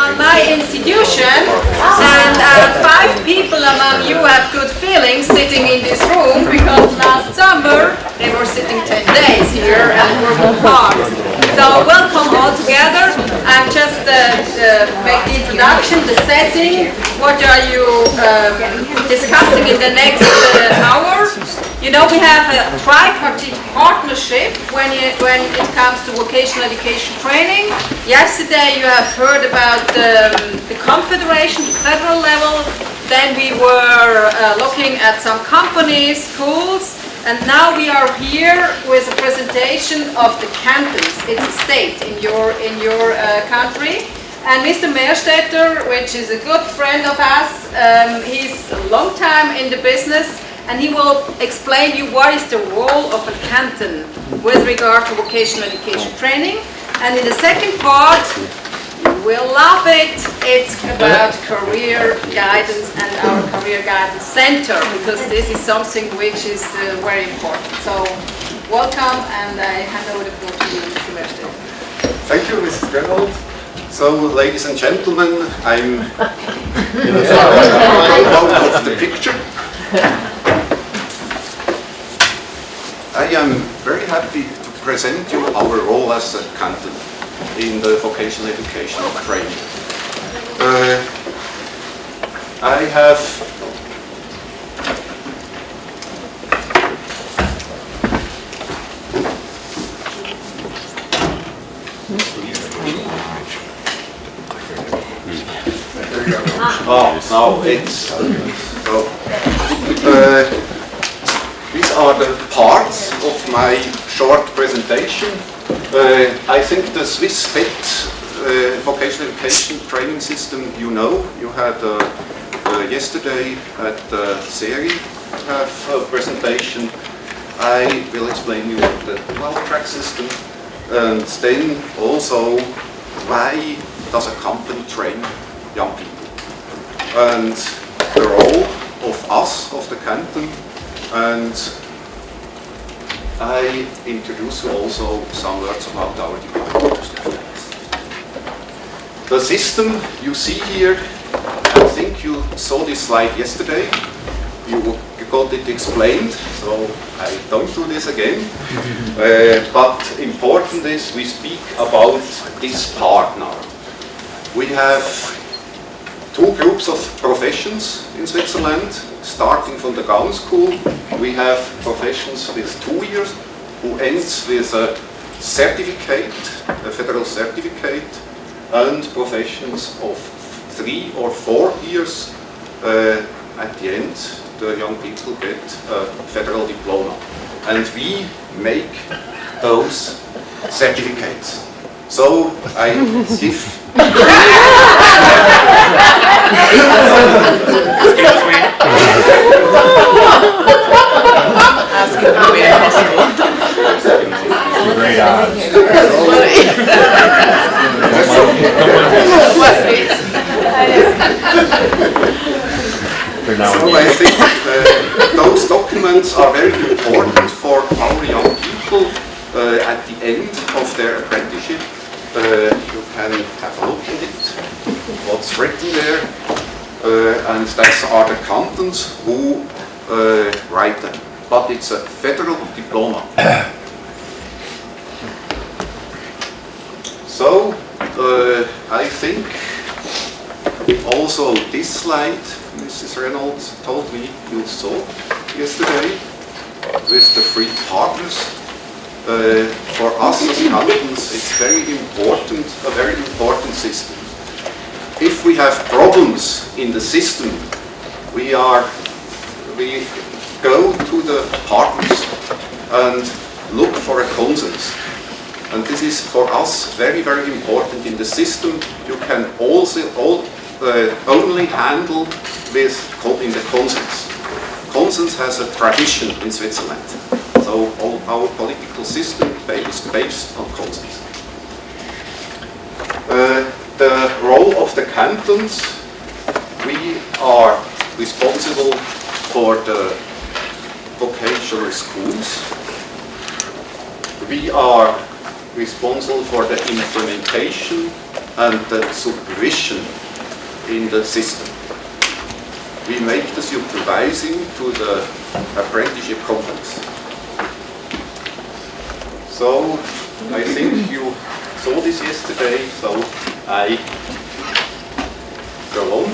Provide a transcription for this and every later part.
on my institution, and 5 people among you have good feelings sitting in this room, because last summer they were sitting 10 days here and working hard. So welcome all together. I'm just make the introduction, the setting. What are you discussing in the next hour? You know, we have a tripartite partnership when it comes to vocational education training. Yesterday you have heard about the confederation, the federal level. Then we were looking at some companies, schools, and now we are here with a presentation of the cantons. It's a state in your country. And Mr. Meerstetter, which is a good friend of us, he's a long time in the business, and he will explain you what is the role of a canton with regard to vocational education training. And in the second part, you will love it, it's about career guidance and our career guidance center, because this is something which is very important. So welcome, and I hand over the floor to you, Mr. Meerstetter. Thank you, Mrs. Reynolds. So, ladies and gentlemen, I'm out of the picture. I am very happy to present you our role as a canton in the vocational education training. I have these are the parts of my short presentation. I think the Swiss FET vocational education training system, you know, you had yesterday at the series have a presentation. I will explain you the 12-track system, and then also why does a company train young people, and the role of us, of the canton, and I introduce you also some words about our department. The system you see here, I think you saw this slide yesterday, you got it explained, so I don't do this again. But important is we speak about this part now. We have 2 groups of professions in Switzerland, starting from the gown school. We have professions with 2 years, who ends with a certificate, a federal certificate, and professions of 3 or 4 years. At the end, the young people get a federal diploma, and we make those certificates. So I give. Excuse me. Asking how we are possible. Great odds. So I think those documents are very important for our young people at the end of their apprenticeship. You can have a look at it, what's written there, and that are the cantons who write them. But it's a federal diploma. So I think also this slide, Mrs. Reynolds told me you saw yesterday, with the 3 partners. For us as cantons, it's very important, a very important system. If we have problems in the system, we go to the partners and look for a consensus. And this is for us very, very important in the system. You can also only handle in the consensus. Consensus has a tradition in Switzerland. So all our political system is based on consensus. The role of the cantons, we are responsible for the vocational schools. We are responsible for the implementation and the supervision in the system. We make the supervising to the apprenticeship companies. So I think you saw this yesterday, so I go on.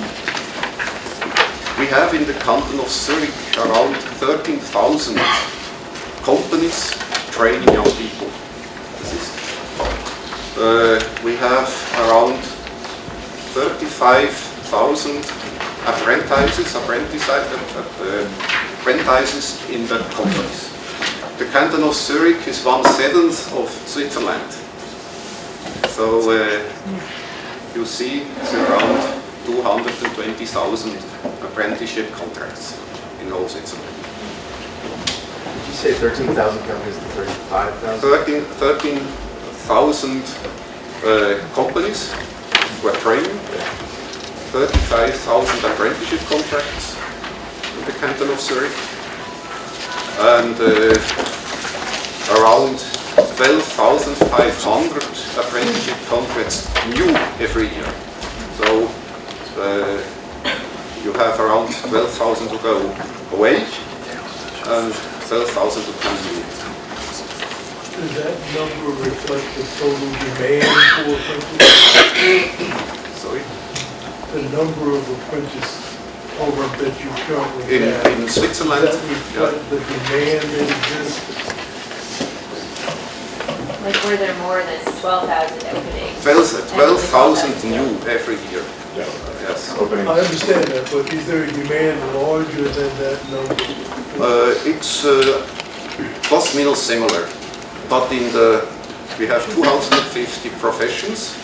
We have in the Canton of Zurich around 13,000 companies training young people. We have around 35,000 apprentices in the companies. The Canton of Zurich is 1/7 of Switzerland. So you see it's around 220,000 apprenticeship contracts in all Switzerland. Did you say 13,000 companies to 35,000? 13,000 companies were training, 35,000 apprenticeship contracts in the Canton of Zurich, and around 12,500 apprenticeship contracts new every year. So you have around 12,000 to go away and 12,000 to come new. Does that number reflect the total demand for apprentices? Sorry? The number of apprentice programs that you currently have? In Switzerland? Does that reflect the demand that exists? Like, were there more than 12,000 openings? 12,000 new every year. Yes. I understand that, but is there a demand larger than that number? It's plus minus similar, but we have 250 professions,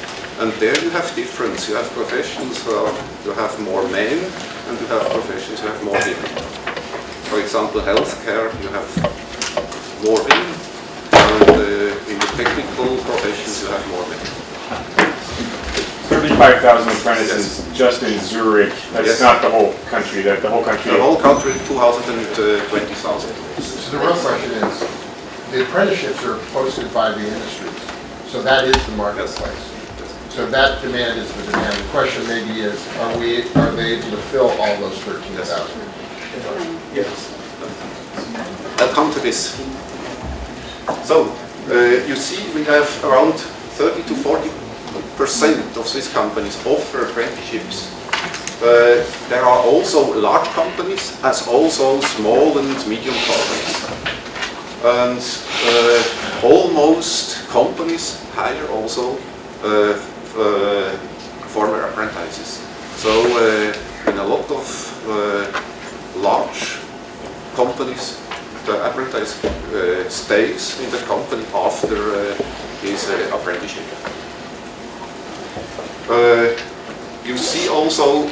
and there you have difference. You have professions where you have more men, and you have professions you have more women. For example, healthcare, you have more women, and in the technical professions you have more men. 35,000 apprentices just in Zurich. That's Yes. not the whole country. The whole country. The whole country, 220,000. So the real question is, the apprenticeships are posted by the industries, so that is the marketplace. So that demand is the demand. The question maybe is, are they able to fill all those 13,000? Yes. I'll come to this. So, you see we have around 30 to 40% of Swiss companies offer apprenticeships. There are also large companies as also small and medium companies. And almost companies hire also former apprentices. So in a lot of large companies, the apprentice stays in the company after his apprenticeship. You see also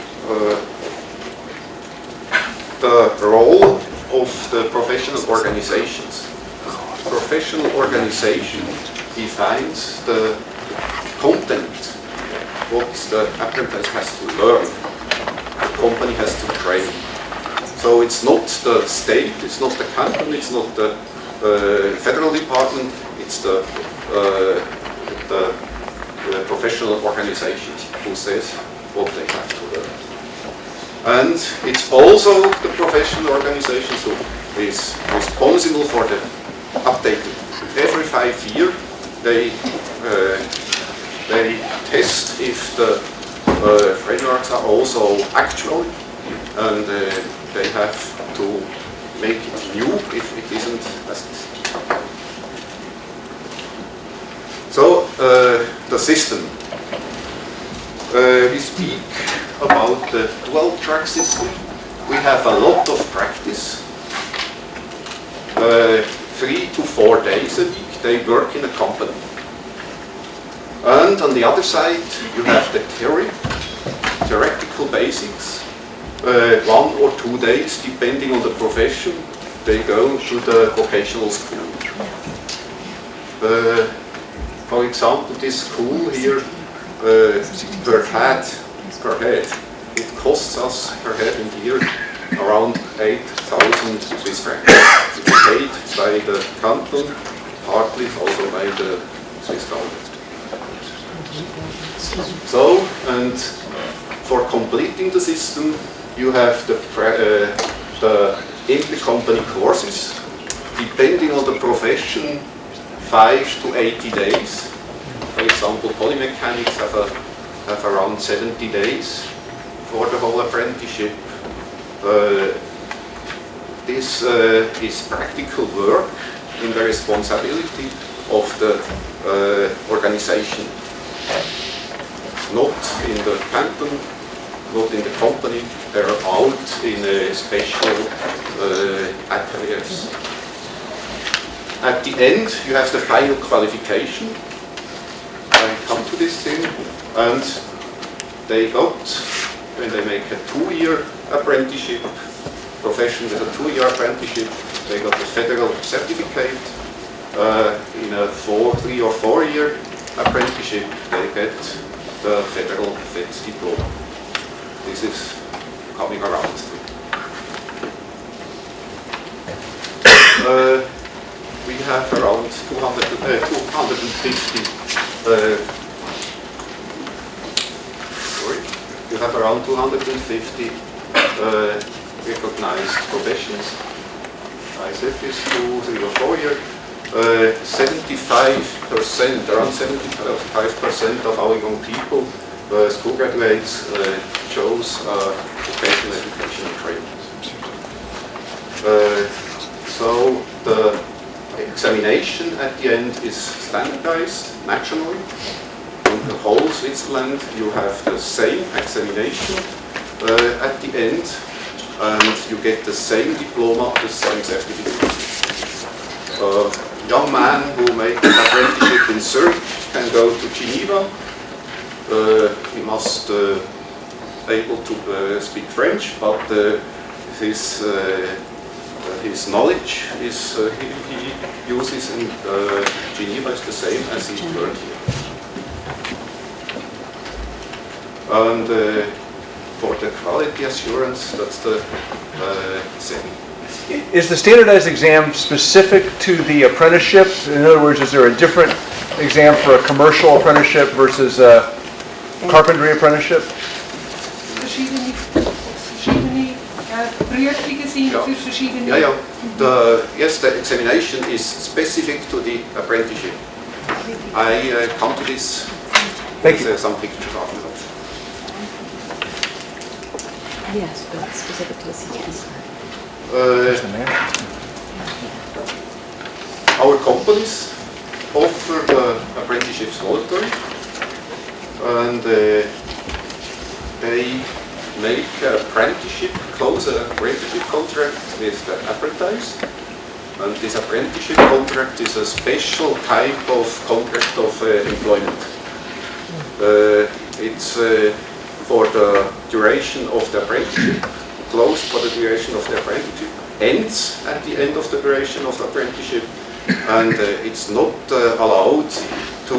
the role of the professional organizations. Professional organization defines the content what the apprentice has to learn, the company has to train. So it's not the state, it's not the canton, it's not the federal department, it's the professional organizations who says what they have to learn. And it's also the professional organizations who is responsible for the updating. Every 5 years they test if the frameworks are also actual, and they have to make it new if it isn't as is. So the system. We speak about the 12-track system. We have a lot of practice. 3 to 4 days a week they work in a company. And on the other side you have the theoretical basics. 1 or 2 days, depending on the profession, they go to the vocational school. For example, this school here, per head, it costs us per head in the year around 8,000 Swiss francs. It's paid by the canton, partly also by the Swiss government. So, and for completing the system, you have the intercompany courses, depending on the profession, 5 to 80 days. For example, polymechanics have around 70 days for the whole apprenticeship. This is practical work in the responsibility of the organization. Not in the canton, not in the company, they're out in special ateliers. At the end, you have the final qualification. I come to this thing, and they got, when they make a 2-year apprenticeship, profession with a 2-year apprenticeship, they got the federal certificate. In a 3 or 4-year apprenticeship, they get the federal gov't diploma. This is coming around. We have around 250. You have around 250 recognized professions. I said this 2, 3 or 4 years. 75%, around 75% of our young people, school graduates, chose vocational education and training. So the examination at the end is standardized nationally. In the whole Switzerland, you have the same examination at the end, and you get the same diploma, the same certificate. Young man who make an apprenticeship in Zurch can go to Geneva. He must be able to speak French, but his knowledge is he uses in Geneva is the same as he learned here. And for the quality assurance, that's the same. Is the standardized exam specific to the apprenticeship? In other words, is there a different exam for a commercial apprenticeship versus a carpentry apprenticeship? Verschiedene Prüfungen sind für verschiedene... Yes, the examination is specific to the apprenticeship. I come to this. Thank you. Some pictures afterwards. Yes, but it's specific to the CTS. Our companies offer the apprenticeships voluntary, and they make close an apprenticeship contract with the apprentice. And this apprenticeship contract is a special type of contract of employment. It's for the duration of the apprenticeship, closed for the duration of the apprenticeship, ends at the end of the duration of the apprenticeship, and it's not allowed to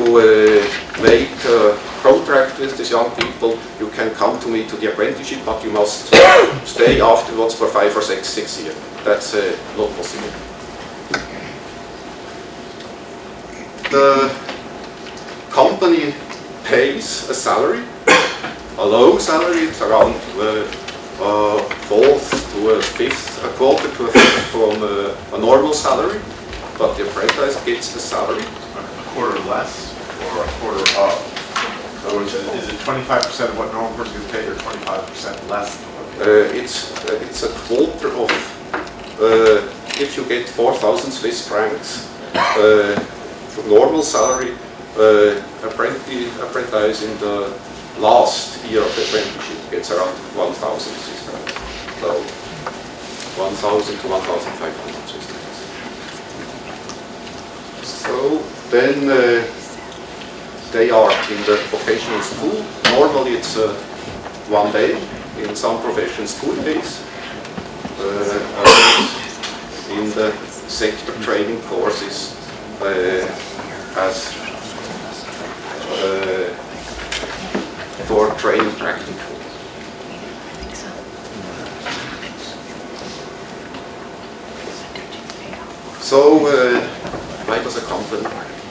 make a contract with these young people. You can come to me to the apprenticeship, but you must stay afterwards for 5 or 6 years. That's not possible. The company pays a salary, a low salary. It's around a quarter to a fifth from a normal salary, but the apprentice gets the salary. A quarter less or a quarter up? So is it 25% of what normal person gets paid or 25% less? It's a quarter of, if you get 4,000 Swiss francs, normal salary, apprentice in the last year of the apprenticeship gets around 1,000 Swiss francs. So 1,000 to 1,500 Swiss francs. So then they are in the vocational school. Normally it's 1 day, in some professions 2 days. And in the sector training courses as for training practical. So why does a company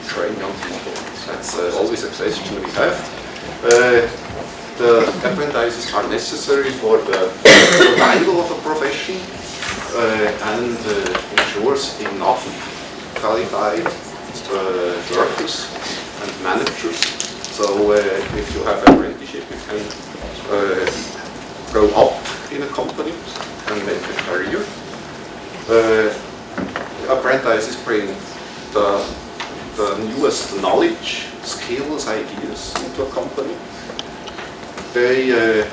train young people? That's always a question we have. The apprentices are necessary for the survival of a profession and ensures enough qualified workers and managers. So if you have apprenticeship, you can grow up in a company and make a career. Apprentices bring the newest knowledge, skills, ideas into a company. The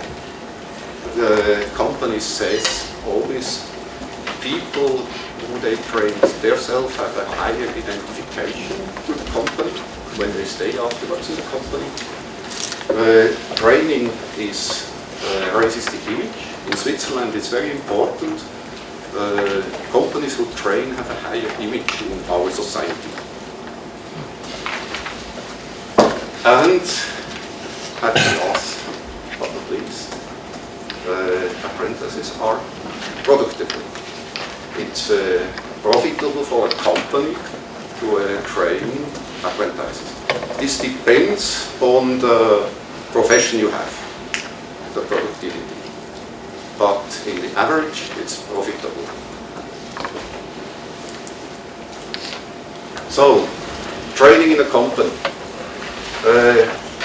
company says always people who they train themselves have a higher identification to the company when they stay afterwards in the company. Training is raises the image. In Switzerland it's very important. Companies who train have a higher image in our society. And at the last but not least, apprentices are productive. It's profitable for a company to train apprentices. This depends on the profession you have, the productivity. But in the average, it's profitable. So, training in a company.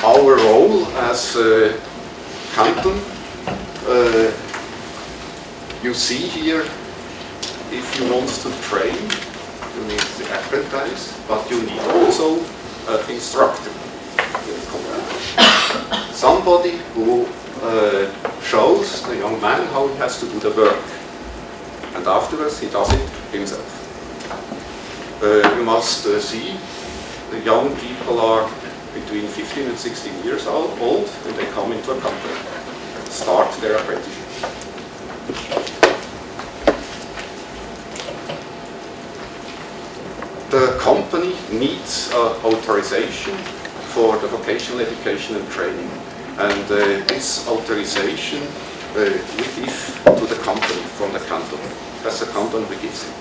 Our role as Canton, you see here, if you want to train, you need the apprentice, but you need also an instructor. Somebody who shows the young man how he has to do the work, and afterwards he does it himself. You must see the young people are between 15 and 16 years old and they come into a company, start their apprenticeship. The company needs authorization for the vocational education and training, and this authorization we give to the company from the Canton. That's the Canton we give it.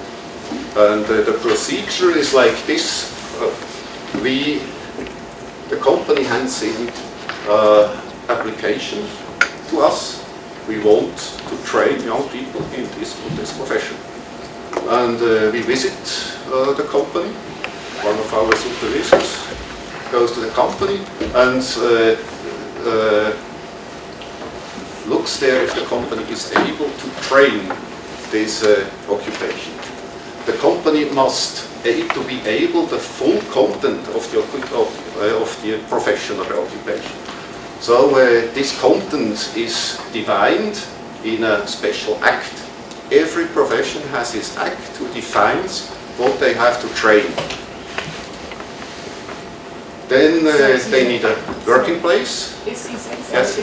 And the procedure is like this. The company hands in application to us. We want to train young people in this profession. And we visit the company. One of our supervisors goes to the company and looks there if the company is able to train this occupation. The company must to be able the full content of the profession or the occupation. So this content is defined in a special act. Every profession has its act who defines what they have to train. Then they need a working place. Yes. Yes.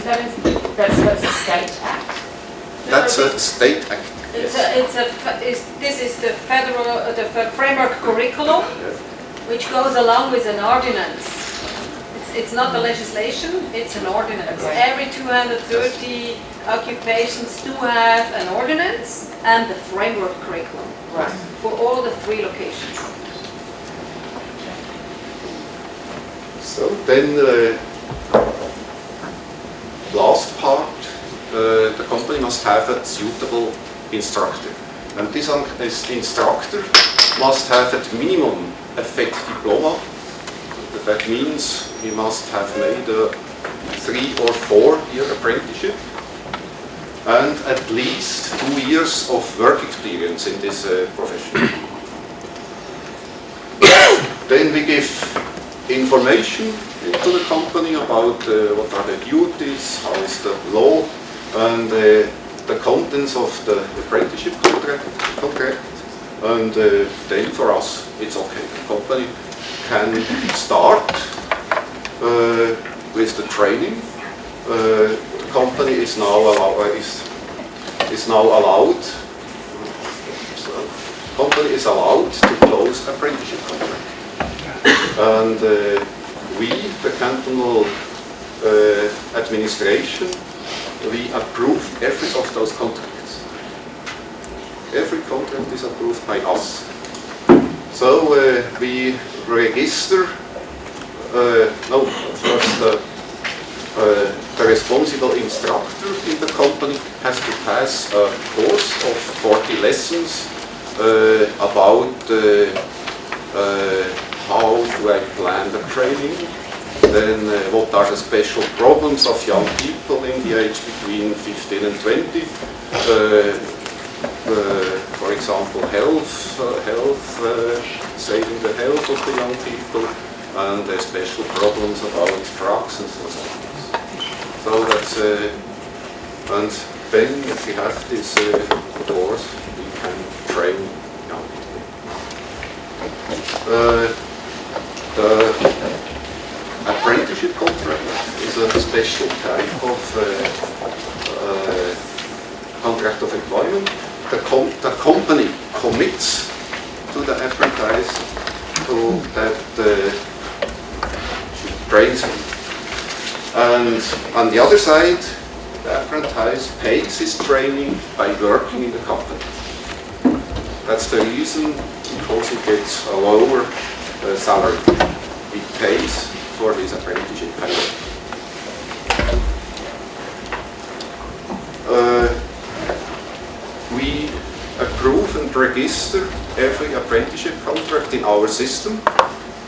That's a state act? That's a state act. This is the framework curriculum, which goes along with an ordinance. It's not a legislation, it's an ordinance. Okay. Every 230 occupations do have an ordinance and the framework curriculum for all the 3 locations. So then the last part, the company must have a suitable instructor. And this instructor must have at minimum a FET diploma. That means he must have made a 3 or 4 year apprenticeship and at least 2 years of work experience in this profession. Then we give information to the company about what are the duties, how is the law, and the contents of the apprenticeship contract. And then for us it's okay. The company can start with the training. The company is now allowed. Company is allowed to close apprenticeship contract, and we, the cantonal administration, we approve every of those contracts. Every contract is approved by us. So we register no, first the responsible instructor in the company has to pass a course of 40 lessons about how do I plan the training, then what are the special problems of young people in the age between 15 and 20, for example saving the health of the young people, and special problems about drugs and so on. So that's, and then if we have this course, we can train young people. The apprenticeship contract is a special type of contract of employment. The company commits to the apprentice to that trains him. And on the other side, the apprentice pays his training by working in the company. That's the reason, because he gets a lower salary. He pays for his apprenticeship period. We approve and register every apprenticeship contract in our system.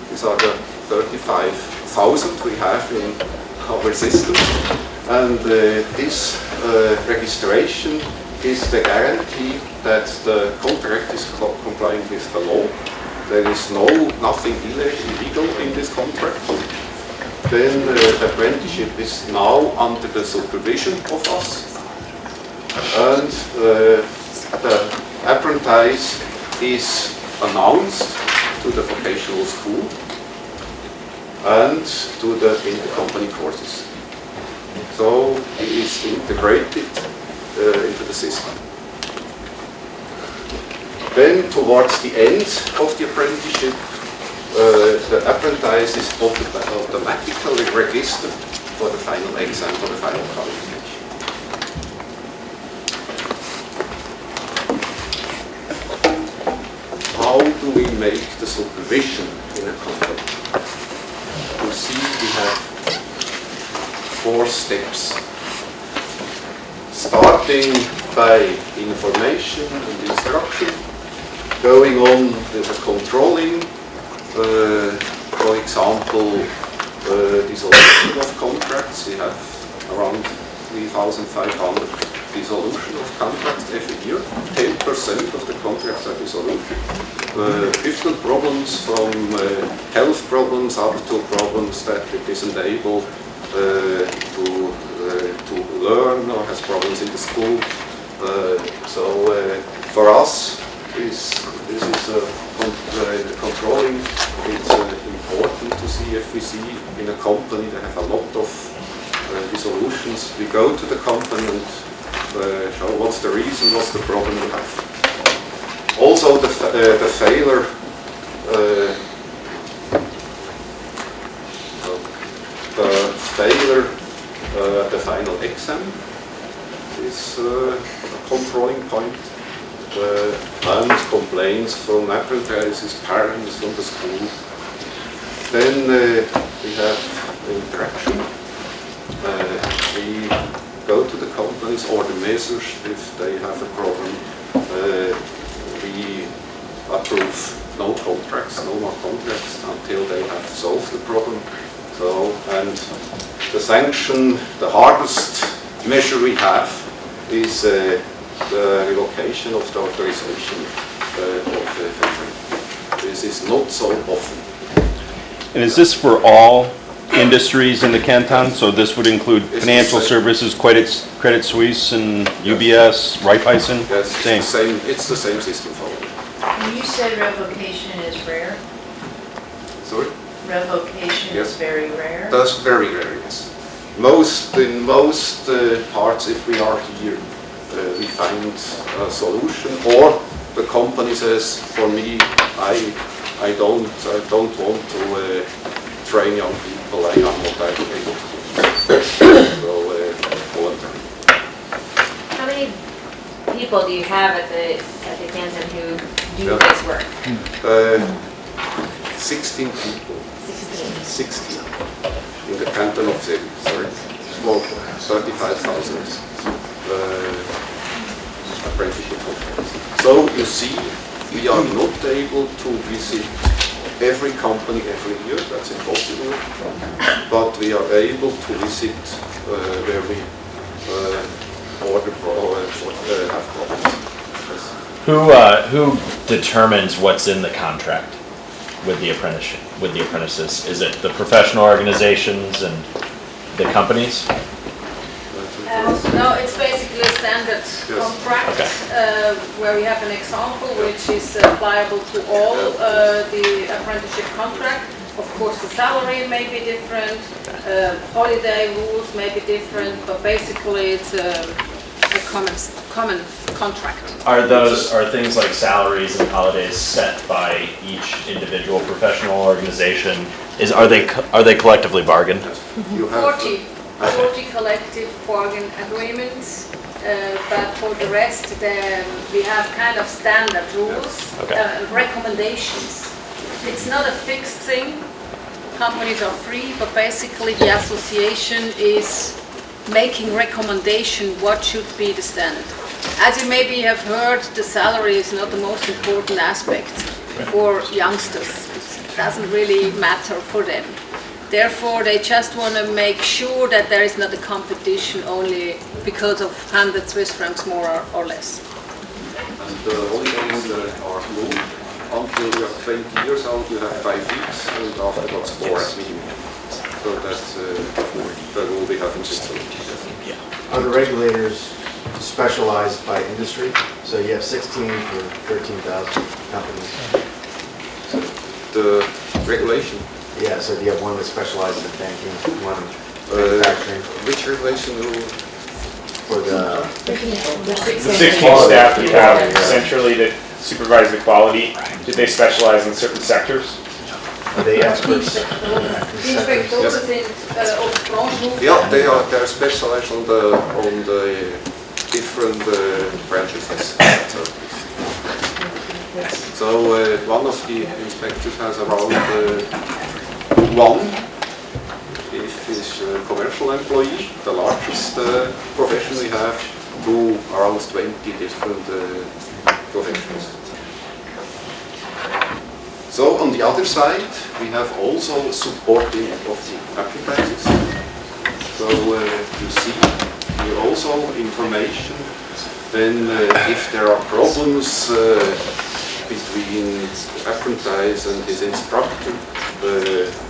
These are the 35,000 we have in our system, and this registration is the guarantee that the contract is complying with the law. There is nothing illegal in this contract. Then the apprenticeship is now under the supervision of us, and the apprentice is announced to the vocational school and to the intercompany courses. So it is integrated into the system. Then towards the end of the apprenticeship, the apprentice is automatically registered for the final exam, for the final qualification. How do we make the supervision in a company? You see, we have 4 steps. Starting by information and instruction, going on with the controlling, for example, dissolution of contracts. We have around 3,500 dissolution of contracts every year. 10% of the contracts are dissolution. Different problems, from health problems up to problems that it isn't able to learn or has problems in the school. So for us, this is controlling. It's important to see if we see in a company they have a lot of dissolutions. We go to the company and show what's the reason, what's the problem we have. Also, the failure. The failure, the final exam is a controlling point, and complaints from apprentices, parents, from the school. Then we have interaction. We go to the companies or the measures if they have a problem. We approve no contracts, no more contracts until they have solved the problem. So, and the sanction, the hardest measure we have is the revocation of the authorization of factory. This is not so often. And is this for all industries in the canton? So this would include financial services, Credit Suisse and UBS, Raiffeisen? Yes, it's the same system for all. And you said revocation is rare? Sorry? Revocation is very rare? That's very rare, yes. In most parts, if we are here, we find a solution, or the company says, for me, I don't want to train young people. I am not able to do so voluntary. How many people do you have at the Canton who do this work? 16 people. 16 16 in the Canton of Zurich. Sorry, well, 35,000 apprenticeship programs. So you see, we are not able to visit every company every year, that's impossible, but we are able to visit where we have problems. Yes. Who determines what's in the contract with the apprenticeship, with the apprentices? Is it the professional organizations and the companies? No, it's basically a standard contract where we have an example which is applicable to all the apprenticeship contract. Of course, the salary may be different, holiday rules may be different, but basically it's a common contract. Are things like salaries and holidays set by each individual professional organization? Are they collectively bargained? You have 40 collective bargain agreements, but for the rest, we have kind of standard rules, recommendations. It's not a fixed thing. Companies are free, but basically the association is making recommendation what should be the standard. As you maybe have heard, the salary is not the most important aspect for youngsters. It doesn't really matter for them. Therefore, they just want to make sure that there is not a competition only because of 100 Swiss francs more or less. And the holidays are moved. Until you are 20 years old, you have 5 weeks, and afterwards 4 as minimum. So that's the rule we have in Switzerland. Are the regulators specialized by industry? So you have 16 for 13,000 companies. The regulation? Yeah, so do you have one that specializes in banking, one manufacturing? Which regulation rule? For the 16 staff you have centrally that supervise the quality, did they specialize in certain sectors? Are they experts? Yeah, they're specialized on the different branches. So one of the inspectors has around one if is a commercial employee. The largest profession we have do around 20 different professions. So on the other side, we have also supporting of the apprentices. So you see here also information. Then if there are problems between the apprentice and his instructor,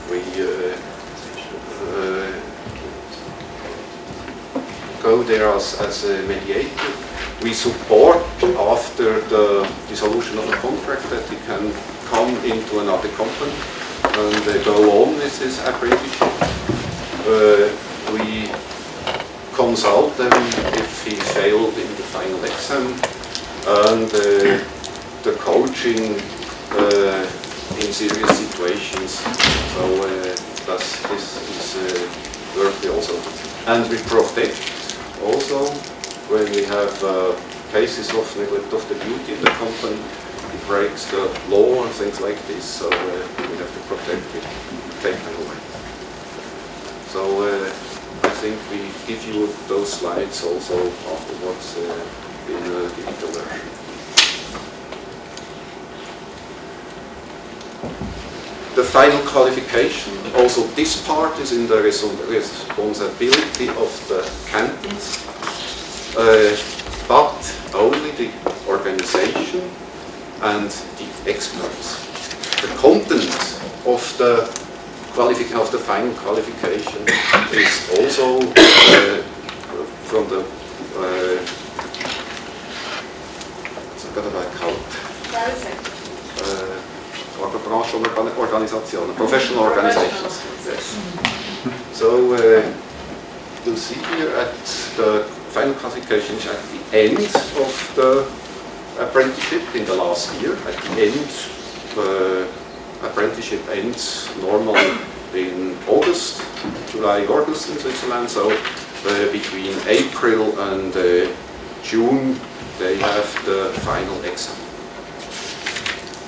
we go there as a mediator. We support after the dissolution of a contract that he can come into another company and go on with his apprenticeship. We consult him if he failed in the final exam, and the coaching in serious situations. So this is work we also do. And we protect also when we have cases of neglect of the duty in the company. It breaks the law and things like this, so we have to protect it, take them away. So I think we give you those slides also afterwards in the digital version. The final qualification, also this part is in the responsibility of the cantons, but only the organization and the experts. The content of the final qualification is also from the professional organizations. Yes. So you'll see here at the final qualification is at the end of the apprenticeship in the last year. At the end, apprenticeship ends normally in August, July, August in Switzerland. So between April and June, they have the final exam.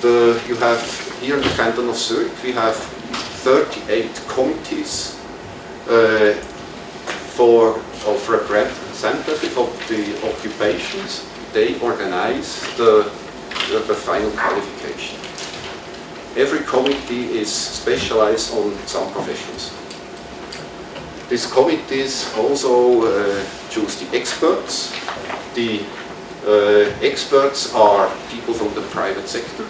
You have here in the Canton of Zurich, we have 38 committees of representative of the occupations. They organize the final qualification. Every committee is specialized on some professions. These committees also choose the experts. The experts are people from the private sector.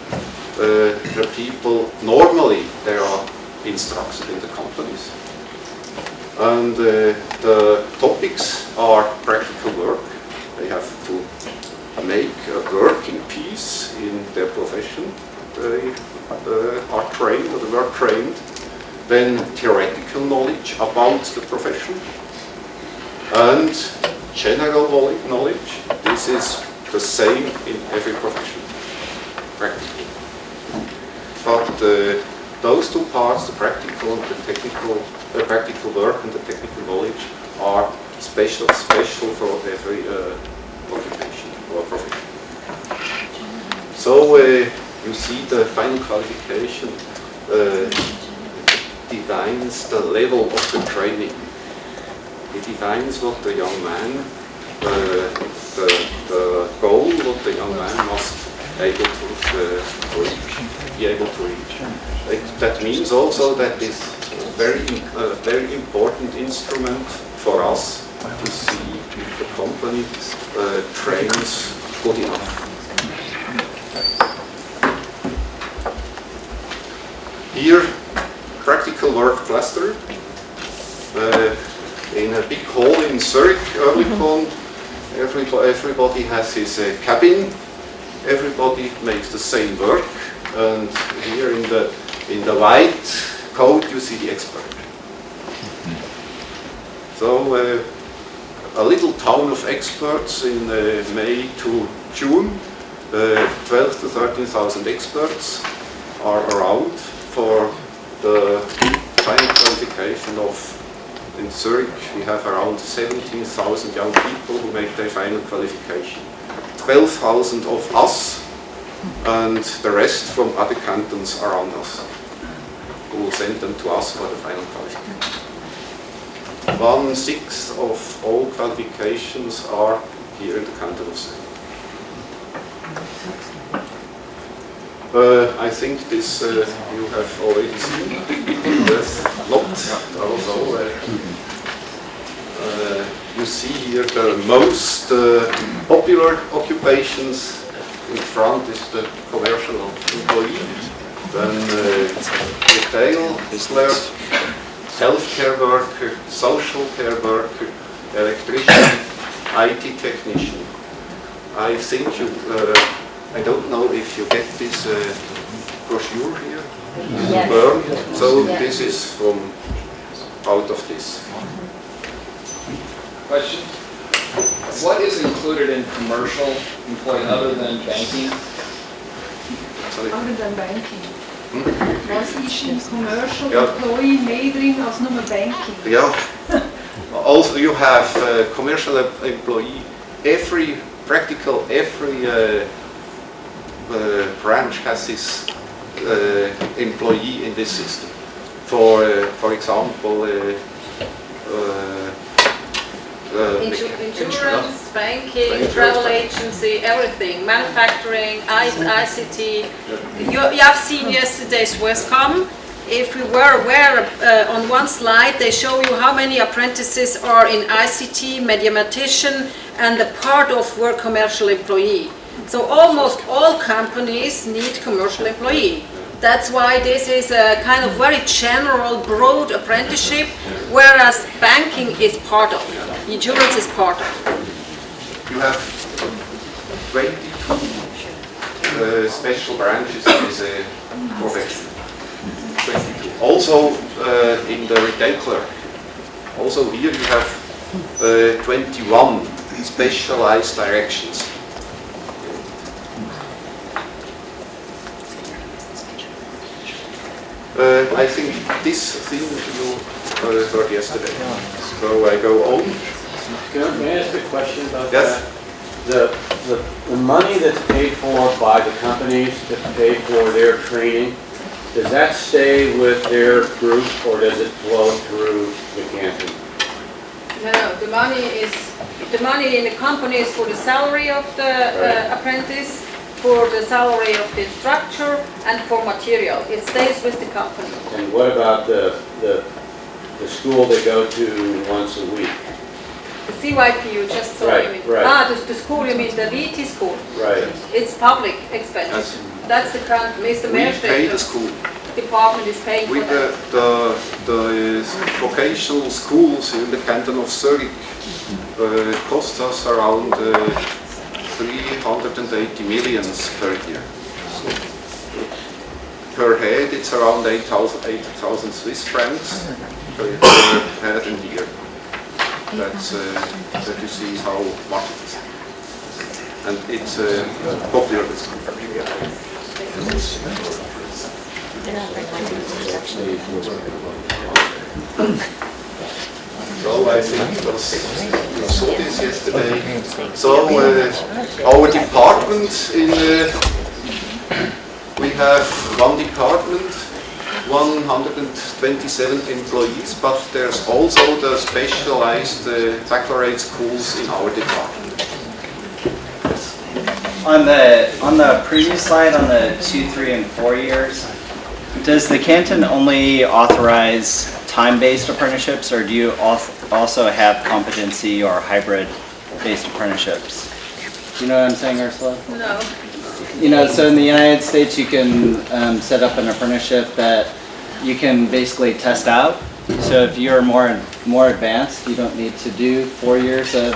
The people, normally they are instructed in the companies. And the topics are practical work. They have to make a working piece in their profession. They are trained, or they were trained. Then theoretical knowledge about the profession. And general knowledge. This is the same in every profession, practically. But those two parts, the practical and the technical, the practical work and the technical knowledge, are special for every occupation or profession. So you see the final qualification defines the level of the training. It defines what the young man, the goal what the young man must be able to reach. That means also that this very important instrument for us to see if the company trains good enough. Here, practical work cluster. In a big hall in Zurich, Oerlikon, everybody has his cabin. Everybody makes the same work, and here in the white coat you see the expert. So a little town of experts in May to June, 12 to 13,000 experts are around for the final qualification of. In Zurich, we have around 17,000 young people who make their final qualification. 12,000 of us, and the rest from other cantons around us, who will send them to us for the final qualification. 1/6 of all qualifications are here in the canton of Zurich. I think this you have already seen. Yes, not also. You see here the most popular occupations. In front is the commercial employee, then retail clerk, healthcare worker, social care worker, electrician, IT technician. I think you. I don't know if you get this brochure here. Yes. So Yeah. this is from out of this. Question. What is included in commercial employee other than banking? Sorry. Other than banking. Was ist im Commercial Ja. Employee mehr drin als nur Banking? Yeah. Also, you have commercial employee. Every branch has this employee in this system. For example, Insurance, banking, travel agency, everything, manufacturing, ICT. You have seen yesterday's Westcom. If we were aware, on one slide they show you how many apprentices are in ICT, mathematician, and the part of work commercial employee. So almost all companies need commercial employee. That's why this is a kind of very general, broad apprenticeship, whereas banking is part of, insurance is part of. You have 22 special branches in this profession. 22. Also in the retail clerk. Also here you have 21 specialized directions. I think this thing you heard yesterday. So I go on. May I ask a question about Yes. that? The money that's paid for by the companies to pay for their training, does that stay with their group or does it flow through the Canton? No, the money in the company is for the salary of the apprentice, for the salary of the instructor, and for material. It stays with the company. And what about the school they go to once a week? The CYP you just saw, you mean? Right. Ah, the school, you mean the VT school? Right. It's public expense. That's the current, Mr. We pay the Mayor school. department is paying for With that. the vocational schools in the canton of Zurich, it costs us around 380 millions per year. So, per head, it's around 8,000 Swiss francs per head and year. That's that you see how much it is. And it's popular with school. So I think you saw this yesterday. So our department we have one department, 127 employees, but there's also the specialized baccalaureate schools in our department. On the previous slide, on the 2, 3, and 4 years, does the Canton only authorize time-based apprenticeships, or do you also have competency or hybrid-based apprenticeships? You know what I'm saying, Ursula? No. You know, so in the United States, you can set up an apprenticeship that you can basically test out. So if you're more advanced, you don't need to do 4 years of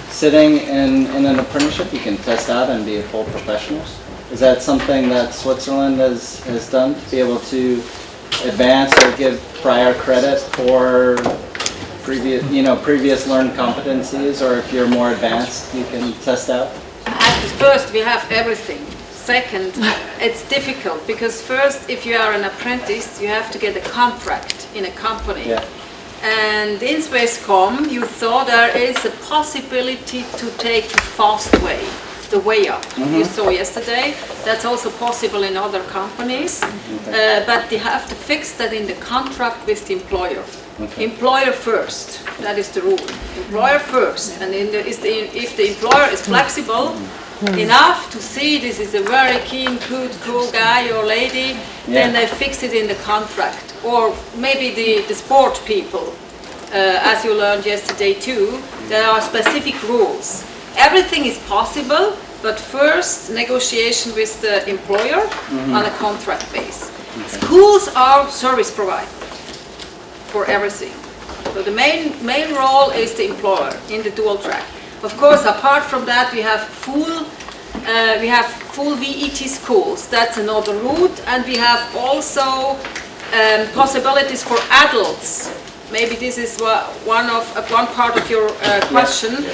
sitting in an apprenticeship. You can test out and be a full professional. Is that something that Switzerland has done to be able to advance or give prior credit for previous learned competencies, or if you're more advanced, you can test out? First, we have everything. Second, it's difficult because first, if you are an apprentice, you have to get a contract in a company. Yeah. And in Swisscom, you thought there is a possibility to take the fast way, the way up. You saw yesterday. That's also possible in other companies, but they have to fix that in the contract with the employer. Employer first, that is the rule. Employer first, and if the employer is flexible enough to see this is a very keen, good, cool guy or lady, then they fix it in the contract. Or maybe the sport people, as you learned yesterday too, there are specific rules. Everything is possible, but first negotiation with the employer on a contract base. Schools are service provider for everything. So the main role is the employer in the dual track. Of course, apart from that, we have full VET schools. That's another route, and we have also possibilities for adults. Maybe this is one part of your question.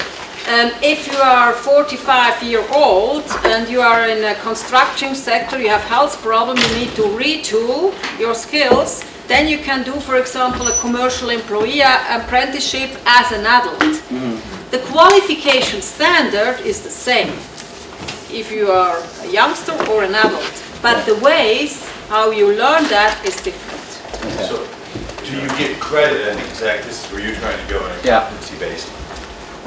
If you are 45-year-old and you are in a construction sector, you have health problem, you need to retool your skills, then you can do, for example, a commercial employee apprenticeship as an adult. The qualification standard is the same if you are a youngster or an adult, but the ways how you learn that is different. So, do you get credit, and exactly this is where you're trying to go in a competency based?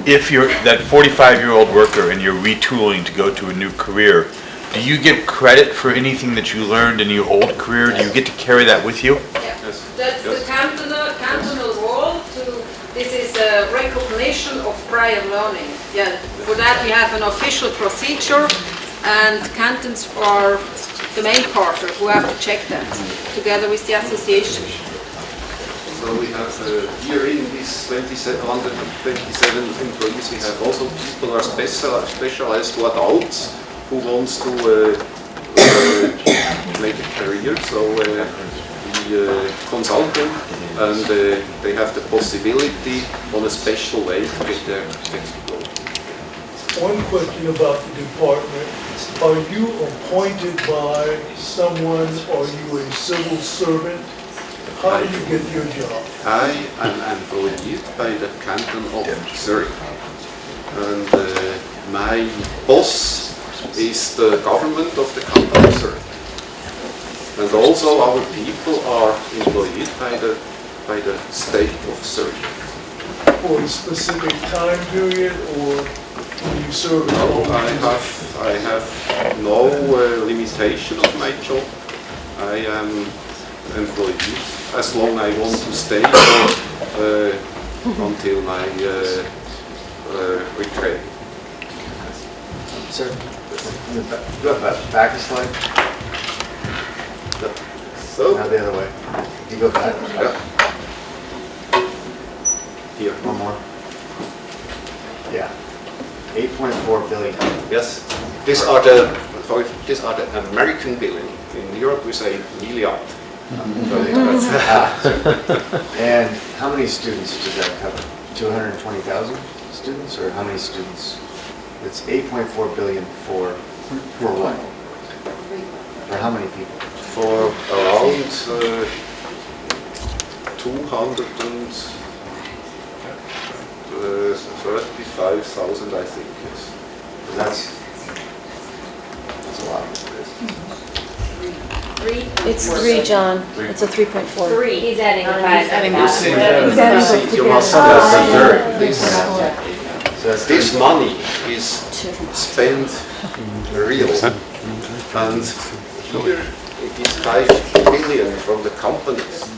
If you're that 45-year-old worker and you're retooling to go to a new career, do you get credit for anything that you learned in your old career? Do you get to carry that with you? Yes. That's the cantonal role. This is a recognition of prior learning. Yeah. For that we have an official procedure, and cantons are the main partner who have to check that together with the association. So we have here in these 127 employees, we have also people who are specialized to adults who wants to make a career. So we consult them, and they have the possibility on a special way to get their next goal. One question about the department. Are you appointed by someone, or are you a civil servant? How do you get your job? I am employed by the Canton of Zurich, and my boss is the government of the Canton of Zurich. And also our people are employed by the state of Zurich. For a specific time period, or when you serve as No, long I have no limitation of my job. I am employed as long as I want to stay until my retire. Sir, go back a slide. So, Now the other way. You go back. yeah. Here. One more. Yeah. 8.4 billion. Yes. These are the American billion. In Europe we say milliard. And how many students does that cover? 220,000 students, or how many students? It's 8.4 billion for what? For how many people? For around 235,000, I think. Yes. That's a lot. It's 3, John. It's a 3.4. 3. He's adding the 5. You must this money is spent real, and here it is 5 billion from the companies.